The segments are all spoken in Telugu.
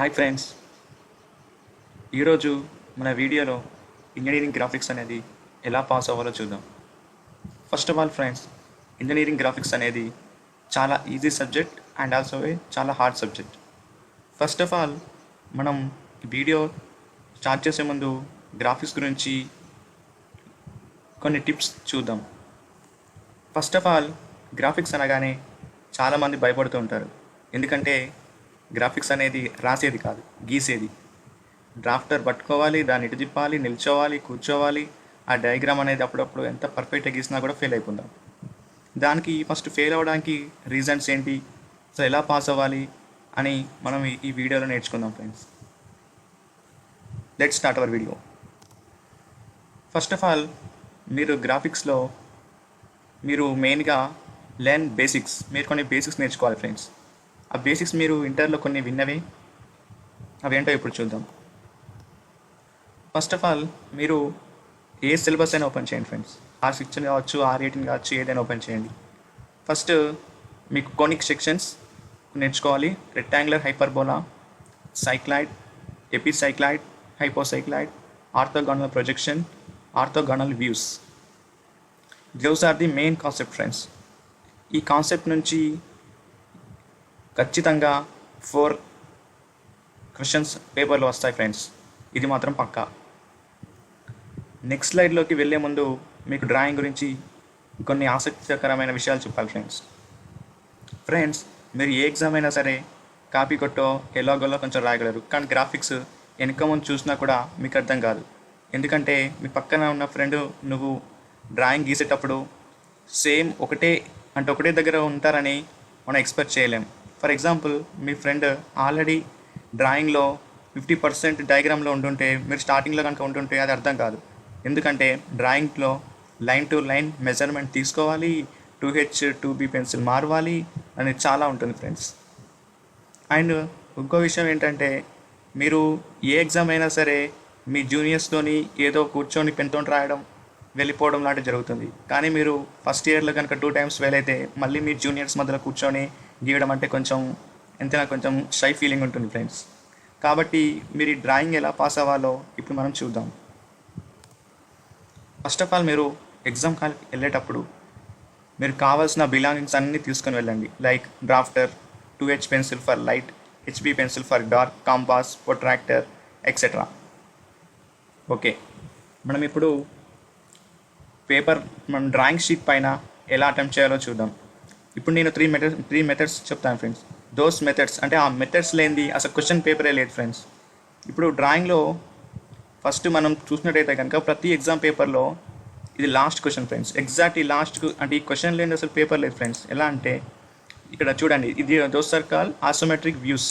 హాయ్ ఫ్రెండ్స్, ఈరోజు మన వీడియోలో ఇంజనీరింగ్ గ్రాఫిక్స్ అనేది ఎలా పాస్ అవ్వాలో చూద్దాం. First of all friends, engineering graphics అనేది చాలా ఈజీ సబ్జెక్ట్ అండ్ ఆల్సో చాలా hard subject. First of all మనం వీడియో స్టార్ట్ చేసే ముందు గ్రాఫిక్స్ గురించి కొన్ని టిప్స్ చూద్దాం. ఫస్ట్ ఆఫ్ ఆల్ గ్రాఫిక్స్ అనగానే చాలామంది భయపడుతూ ఉంటారు. ఎందుకంటే గ్రాఫిక్స్ అనేది రాసేది కాదు, గీసేది. డ్రాఫ్టర్ పట్టుకోవాలి, దాన్ని ఇటు తిప్పాలి, నిల్చోవాలి, కూర్చోవాలి. ఆ డయాగ్రామ్ అనేది అప్పుడప్పుడు ఎంత పర్ఫెక్ట్గా గీసినా కూడా ఫెయిల్ అయిపోతాం. దానికి ఫస్ట్ ఫెయిల్ అవ్వడానికి రీజన్స్ ఏంటి, సో ఎలా పాస్ అవ్వాలి అని మనం ఈ వీడియోలో నేర్చుకుందాం friends. Let's start our video. First of all మీరు గ్రాఫిక్స్లో మీరు మెయిన్గా లెర్న్ బేసిక్స్. మీరు కొన్ని బేసిక్స్ నేర్చుకోవాలి ఫ్రెండ్స్. ఆ బేసిక్స్ మీరు ఇంటర్లో కొన్ని విన్నవి, అవేంటో ఇప్పుడు చూద్దాం. ఫస్ట్ ఆఫ్ ఆల్ మీరు ఏ సిలబస్ అయినా ఓపెన్ చేయండి ఫ్రెండ్స్. R16 కావచ్చు, R18 కావచ్చు, ఏదైనా ఓపెన్ చేయండి. ఫస్ట్ మీకు కోనిక్ సెక్షన్స్ నేర్చుకోవాలి. Rectangular, hyperbola, cycloid, epicycloid, hypocycloid, orthogonal projection, orthogonal views. Those are the main concept friends. ఈ కాన్సెప్ట్ నుంచి ఖచ్చితంగా 4 క్వశ్చన్స్ పేపర్లో వస్తాయి ఫ్రెండ్స్. ఇది మాత్రం పక్కా. నెక్స్ట్ స్లైడ్లోకి వెళ్ళే ముందు మీకు డ్రాయింగ్ గురించి కొన్ని ఆసక్తికరమైన విషయాలు చెప్పాలి ఫ్రెండ్స్. మీరు ఏ ఎగ్జామ్ అయినా సరే కాపీ కొట్టో ఎలాగోలో కొంచెం రాయగలరు, కానీ గ్రాఫిక్స్ వెనక ముందు చూసినా కూడా మీకు అర్థం కాదు. ఎందుకంటే మీ పక్కన ఉన్న ఫ్రెండ్ నువ్వు డ్రాయింగ్ గీసేటప్పుడు సేమ్ ఒకటే దగ్గర ఉంటారని మనం ఎక్స్పెక్ట్ చేయలేం. For example, me friend already డ్రాయింగ్లో 50% డయాగ్రామ్లో ఉంటుంటే మీరు స్టార్టింగ్లో కనుక ఉంటుంటే అది అర్థం కాదు. ఎందుకంటే డ్రాయింగ్లో లైన్ టు లైన్ మెజర్మెంట్ తీసుకోవాలి, 2H 2B పెన్సిల్ మార్వాలి అనేది చాలా ఉంటుంది ఫ్రెండ్స్. అండ్ ఇంకో విషయం ఏంటంటే, మీరు ఏ ఎగ్జామ్ అయినా సరే మీ జూనియర్స్తోని ఏదో కూర్చొని పెన్తో రాయడం, వెళ్ళిపోవడం లాంటివి జరుగుతుంది. కానీ మీరు ఫస్ట్ ఇయర్లో కనుక 2 times ఫెయిల్ అయితే మళ్ళీ మీ జూనియర్స్ మధ్యలో కూర్చొని గీయడం అంటే ఎంతైనా కొంచెం షై ఫీలింగ్ ఉంటుంది ఫ్రెండ్స్. కాబట్టి మీరు ఈ డ్రాయింగ్ ఎలా పాస్ అవ్వాలో ఇప్పుడు మనం చూద్దాం. ఫస్ట్ ఆఫ్ ఆల్ మీరు ఎగ్జామ్ కాల్కి వెళ్ళేటప్పుడు మీరు కావాల్సిన బిలాంగింగ్స్ అన్నీ తీసుకొని వెళ్ళండి. Like drafter, 2H pencil for light, HB pencil for dark, compass, protractor, etcetera. Okay, మనం ఇప్పుడు మనం డ్రాయింగ్ షీట్ పైన ఎలా అటెంప్ట్ చేయాలో చూద్దాం. ఇప్పుడు నేను 3 మెథడ్స్ చెప్తాను ఫ్రెండ్స్. దోస్ మెథడ్స్ అంటే ఆ మెథడ్స్ లేనిది అసలు క్వశ్చన్ పేపరే లేదు ఫ్రెండ్స్. ఇప్పుడు డ్రాయింగ్లో ఫస్ట్ మనం చూసినట్టయితే కనుక ప్రతి ఎగ్జామ్ పేపర్లో ఇది లాస్ట్ క్వశ్చన్ ఫ్రెండ్స్. ఎగ్జాక్ట్లీ లాస్ట్కు అంటే ఈ క్వశ్చన్ లేని అసలు పేపర్ లేదు ఫ్రెండ్స్. ఎలా అంటే ఇక్కడ చూడండి, ఇది those are call isometric views.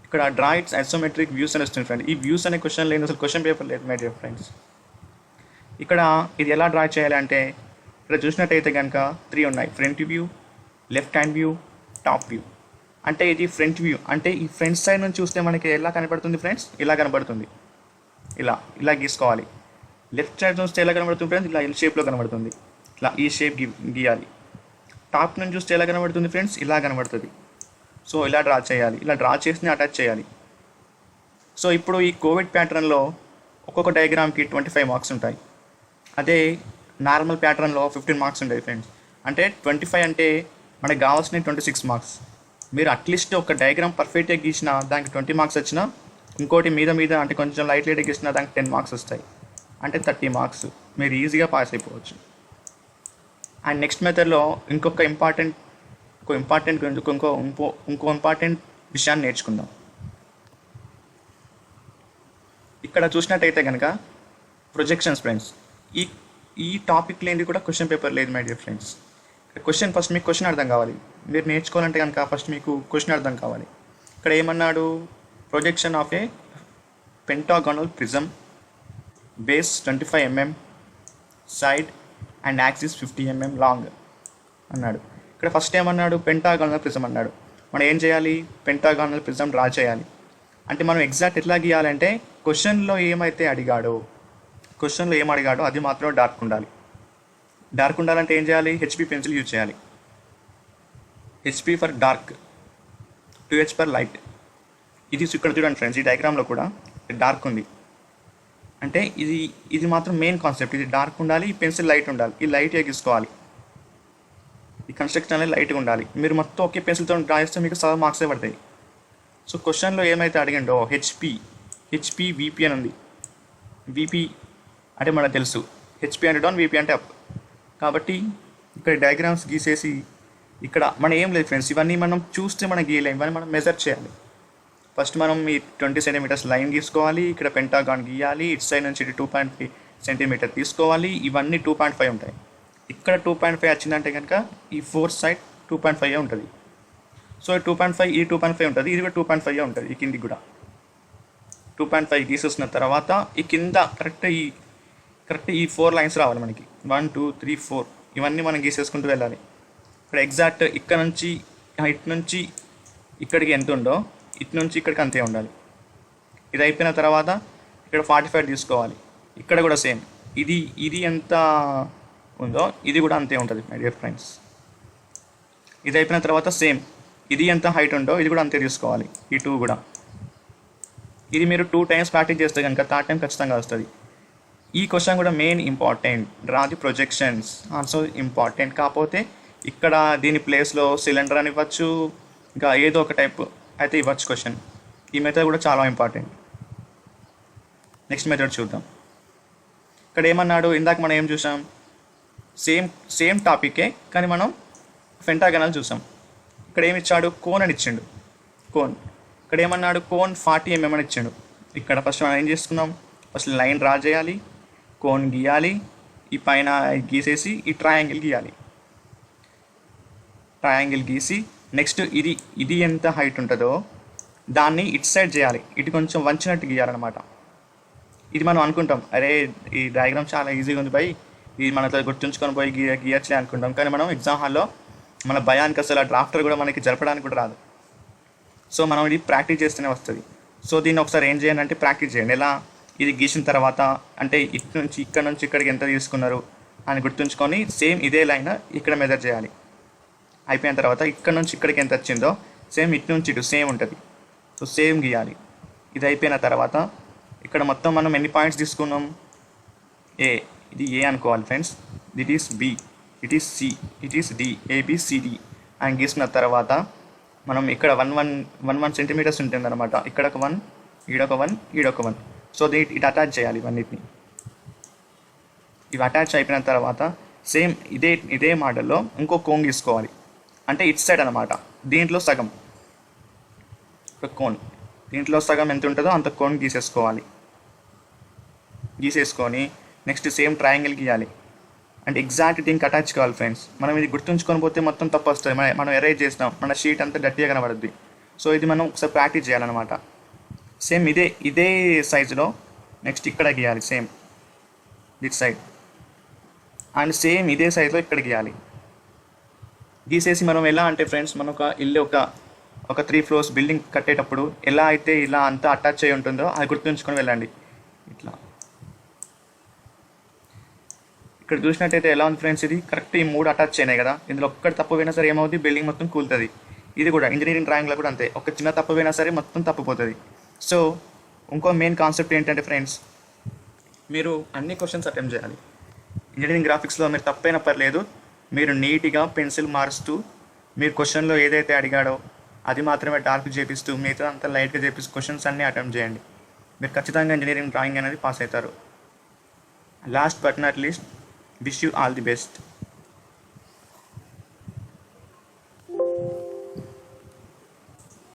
ఇక్కడ డ్రా ఇట్స్ ఐసోమెట్రిక్ వ్యూస్ అని వస్తుంది ఫ్రెండ్. ఈ వ్యూస్ అనే క్వశ్చన్ లేని అసలు క్వశ్చన్ పేపర్ లేదు మై డియర్ ఫ్రెండ్స్. ఇక్కడ ఇది ఎలా డ్రా చేయాలి అంటే, ఇక్కడ చూసినట్టయితే కనుక 3 ఉన్నాయి. Front view, left hand view, top view. అంటే ఇది ఫ్రంట్ వ్యూ. అంటే ఈ ఫ్రంట్ సైడ్ నుంచి చూస్తే మనకి ఎలా కనబడుతుంది ఫ్రెండ్స్, ఇలా కనబడుతుంది. ఇలా గీసుకోవాలి. లెఫ్ట్ సైడ్ చూస్తే ఎలా కనబడుతుంది ఫ్రెండ్స్, ఇలా ఎల్ షేప్లో కనబడుతుంది. ఇట్లా ఈ షేప్ గీయాలి. టాప్ నుంచి చూస్తే ఎలా కనబడుతుంది ఫ్రెండ్స్, ఇలా కనబడుతుంది. సో ఇలా డ్రా చేయాలి. ఇలా డ్రా చేసి అటాచ్ చేయాలి. సో ఇప్పుడు ఈ కోవిడ్ ప్యాటర్న్లో ఒక్కొక్క డయాగ్రామ్కి 25 మార్క్స్ ఉంటాయి. అదే నార్మల్ ప్యాటర్న్లో 15 మార్క్స్ ఉంటాయి ఫ్రెండ్స్. అంటే 25 అంటే మనకు కావాల్సిన 26 మార్క్స్. మీరు అట్లీస్ట్ ఒక డయాగ్రామ్ పర్ఫెక్ట్గా గీసినా దానికి 20 మార్క్స్ వచ్చినా, ఇంకోటి మీద అంటే కొంచెం లైట్గా గీసినా దానికి 10 మార్క్స్ వస్తాయి. అంటే 30 మార్క్స్ మీరు ఈజీగా పాస్ అయిపోవచ్చు. అండ్ నెక్స్ట్ మెథడ్లో ఇంకో ఇంపార్టెంట్ విషయాన్ని నేర్చుకుందాం. ఇక్కడ చూసినట్టయితే కనుక ప్రొజెక్షన్స్ ఫ్రెండ్స్. ఈ టాపిక్ లేనిది కూడా క్వశ్చన్ పేపర్ లేదు మై డియర్ ఫ్రెండ్స్. ఫస్ట్ మీకు క్వశ్చన్ అర్థం కావాలి. మీరు నేర్చుకోవాలంటే కనుక ఫస్ట్ మీకు క్వశ్చన్ అర్థం కావాలి. ఇక్కడ ఏమన్నాడు, projection of A pentagonal prism, base 25 mm, side and axis 50 mm long అన్నాడు. ఇక్కడ ఫస్ట్ ఏమన్నాడు, పెంటాగోనల్ ప్రిజం అన్నాడు. మనం ఏం చేయాలి, పెంటాగోనల్ ప్రిజం డ్రా చేయాలి. అంటే మనం ఎగ్జాక్ట్ ఎట్లా గీయాలంటే క్వశ్చన్లో ఏం అడిగాడో అది మాత్రం డార్క్ ఉండాలి. డార్క్ ఉండాలంటే ఏం చేయాలి, HB పెన్సిల్ యూజ్ చేయాలి. HP for dark, 2H for light. ఇది ఇక్కడ చూడండి ఫ్రెండ్స్, ఈ డయాగ్రామ్లో కూడా డార్క్ ఉంది. అంటే ఇది మాత్రం మెయిన్ కాన్సెప్ట్. ఇది డార్క్ ఉండాలి, ఈ పెన్సిల్ లైట్ ఉండాలి. ఈ లైట్ ఎగిసుకోవాలి, ఈ కన్స్ట్రక్షన్ అనేది లైట్గా ఉండాలి. మీరు మొత్తం ఒకే పెన్సిల్తో డ్రా చేస్తే మీకు సగం మార్క్సే పడతాయి. సో క్వశ్చన్లో ఏమైతే అడిగిండో హెచ్పి విపి అని ఉంది. విపి అంటే మనకు తెలుసు, హెచ్పి అంటే డౌన్, విపి అంటే అప్. కాబట్టి ఇక్కడ డయాగ్రామ్స్ గీసేసి ఇక్కడ మనం ఏం లేదు ఫ్రెండ్స్, ఇవన్నీ మనం చూస్తే మనం గీయలేం, ఇవన్నీ మనం మెజర్ చేయాలి. ఫస్ట్ మనం ఈ 20 సెంటీమీటర్స్ లైన్ గీసుకోవాలి, ఇక్కడ పెంటాగాన్ గీయాలి, ఇటు సైడ్ నుంచి 2.5 సెంటీమీటర్ తీసుకోవాలి. ఇవన్నీ 2.5 ఉంటాయి. ఇక్కడ 2.5 వచ్చిందంటే కనుక ఈ 4 సైడ్ 2.5 ఉంటుంది. సో 2.5 ఈ 2.5 ఉంటుంది, ఇది కూడా 2.5 ఉంటుంది. ఈ కిందికి కూడా 2.5 గీసేసిన తర్వాత ఈ కింద కరెక్ట్ ఈ 4 లైన్స్ రావాలి మనకి. 1 2 3 4 ఇవన్నీ మనం గీసేసుకుంటూ వెళ్ళాలి. ఇక్కడ ఎగ్జాక్ట్ ఇక్కడ నుంచి ఇటు నుంచి ఇక్కడికి ఎంత ఉందో ఇటు నుంచి ఇక్కడికి అంతే ఉండాలి. ఇది అయిపోయిన తర్వాత ఇక్కడ 45 తీసుకోవాలి. ఇక్కడ కూడా సేమ్, ఇది ఎంత ఉందో ఇది కూడా అంతే ఉంటుంది మై డియర్ ఫ్రెండ్స్. ఇది అయిపోయిన తర్వాత సేమ్, ఇది ఎంత హైట్ ఉందో ఇది కూడా అంతే తీసుకోవాలి. ఈ 2 కూడా. ఇది మీరు 2 టైమ్స్ ప్రాక్టీస్ చేస్తే కనుక థర్డ్ టైం ఖచ్చితంగా వస్తుంది. ఈ క్వశ్చన్ కూడా main important. Draw the projections also important. కాకపోతే ఇక్కడ దీని ప్లేస్లో సిలిండర్ అని ఇవ్వచ్చు, ఇంకా ఏదో ఒక టైప్ అయితే ఇవ్వచ్చు క్వశ్చన్. ఈ మెథడ్ కూడా చాలా ఇంపార్టెంట్. నెక్స్ట్ మెథడ్ చూద్దాం. ఇక్కడ ఏమన్నాడు, ఇందాక మనం ఏం చూసాం, సేమ్ టాపికే కానీ మనం పెంటాగనల్ చూసాం. ఇక్కడ ఏమి ఇచ్చాడు, కోన్ అని ఇచ్చిండు. కోన్ ఇక్కడ ఏమన్నాడు, కోన్ 40 mm అని ఇచ్చిండు. ఇక్కడ ఫస్ట్ మనం ఏం చేసుకున్నాం, ఫస్ట్ లైన్ డ్రా చేయాలి, కోన్ గీయాలి, ఈ పైన గీసేసి ఈ ట్రయాంగిల్ గీయాలి. ట్రయాంగిల్ గీసి నెక్స్ట్ ఇది ఎంత హైట్ ఉంటుందో దాన్ని ఇటు సైడ్ చేయాలి, ఇటు కొంచెం వంచినట్టు గీయాలన్నమాట. ఇది మనం అనుకుంటాం, అరే ఈ డయాగ్రామ్ చాలా ఈజీగా ఉంది బై, ఇది మనతో గుర్తుంచుకొని పోయి గీయచ్చలే అనుకుంటాం. కానీ మనం ఎగ్జామ్ హాల్లో మన భయానికి అసలు ఆ డ్రాఫ్టర్ కూడా మనకి జరపడానికి కూడా రాదు. సో మనం ఇది ప్రాక్టీస్ చేస్తూనే వస్తుంది. సో దీన్ని ఒకసారి ఏం చేయండి అంటే ప్రాక్టీస్ చేయండి. ఎలా, ఇది గీసిన తర్వాత అంటే ఇక్కడ నుంచి ఇక్కడికి ఎంత తీసుకున్నారు అని గుర్తుంచుకొని సేమ్ ఇదే లైన్ ఇక్కడ మెజర్ చేయాలి. అయిపోయిన తర్వాత ఇక్కడ నుంచి ఇక్కడికి ఎంత వచ్చిందో సేమ్ ఇటు నుంచి ఇటు సేమ్ ఉంటుంది. సో సేమ్ గీయాలి. ఇది అయిపోయిన తర్వాత ఇక్కడ మొత్తం మనం ఎన్ని పాయింట్స్ తీసుకున్నాం, ఇది ఏ అనుకోవాలి friends, it is B, it is C, it is D, ABCD అని గీసిన తర్వాత మనం ఇక్కడ 1 సెంటీమీటర్స్ ఉంటుంది అనమాట. ఇక్కడ ఒక 1, ఈడొక 1, ఈడొక 1. సో ఇటు అటాచ్ చేయాలి ఇవన్నిటిని. ఇవి అటాచ్ అయిపోయిన తర్వాత సేమ్ ఇదే మోడల్లో ఇంకో కోన్ తీసుకోవాలి. అంటే ఇటు సైడ్ అనమాట, దీంట్లో సగం ఒక కోన్, దీంట్లో సగం ఎంత ఉంటుందో అంత కోన్ గీసేసుకొని నెక్స్ట్ సేమ్ ట్రయాంగిల్ గీయాలి. అంటే ఎగ్జాక్ట్ దీనికి అటాచ్ కావాలి ఫ్రెండ్స్. మనం ఇది గుర్తుంచుకొని పోతే మొత్తం తప్పు వస్తుంది. మనం ఎరేజ్ చేస్తాం, మన షీట్ అంతా గట్టిగా కనబడుద్ది. సో ఇది మనం ఒకసారి ప్రాక్టీస్ చేయాలన్నమాట. సేమ్ ఇదే సైజులో నెక్స్ట్ ఇక్కడ గీయాలి, same this side, and same ఇదే సైజులో ఇక్కడ గీయాలి. గీసేసి మనం ఎలా అంటే ఫ్రెండ్స్, మనం ఒక ఇల్లు ఒక 3 floors బిల్డింగ్ కట్టేటప్పుడు ఎలా అయితే ఇలా అంతా అటాచ్ అయి ఉంటుందో అది గుర్తుంచుకొని వెళ్ళండి. ఇట్లా ఇక్కడ చూసినట్టయితే ఎలా ఉంది ఫ్రెండ్స్, ఇది కరెక్ట్ ఈ 3 అటాచ్ అయినాయి కదా. ఇందులో ఒక్కటి తప్పు పోయినా సరే ఏమవుతుంది, బిల్డింగ్ మొత్తం కూలుతుంది. ఇది కూడా ఇంజనీరింగ్ డ్రాయింగ్లో కూడా అంతే, ఒక చిన్న తప్పు పోయినా సరే మొత్తం తప్పిపోతుంది. సో ఇంకో మెయిన్ కాన్సెప్ట్ ఏంటంటే ఫ్రెండ్స్, మీరు అన్ని క్వశ్చన్స్ అటెంప్ట్ చేయాలి. ఇంజనీరింగ్ గ్రాఫిక్స్లో మీరు తప్పైనా పర్లేదు, మీరు నీట్గా పెన్సిల్ మారుస్తూ మీరు క్వశ్చన్లో ఏదైతే అడిగాడో అది మాత్రమే డార్క్ చేపిస్తూ మిగతా అంతా లైట్గా చేపిస్తూ క్వశ్చన్స్ అన్నీ అటెంప్ట్ చేయండి. మీరు ఖచ్చితంగా ఇంజనీరింగ్ డ్రాయింగ్ అనేది పాస్ అవుతారు. Last but not least, wish you all the best.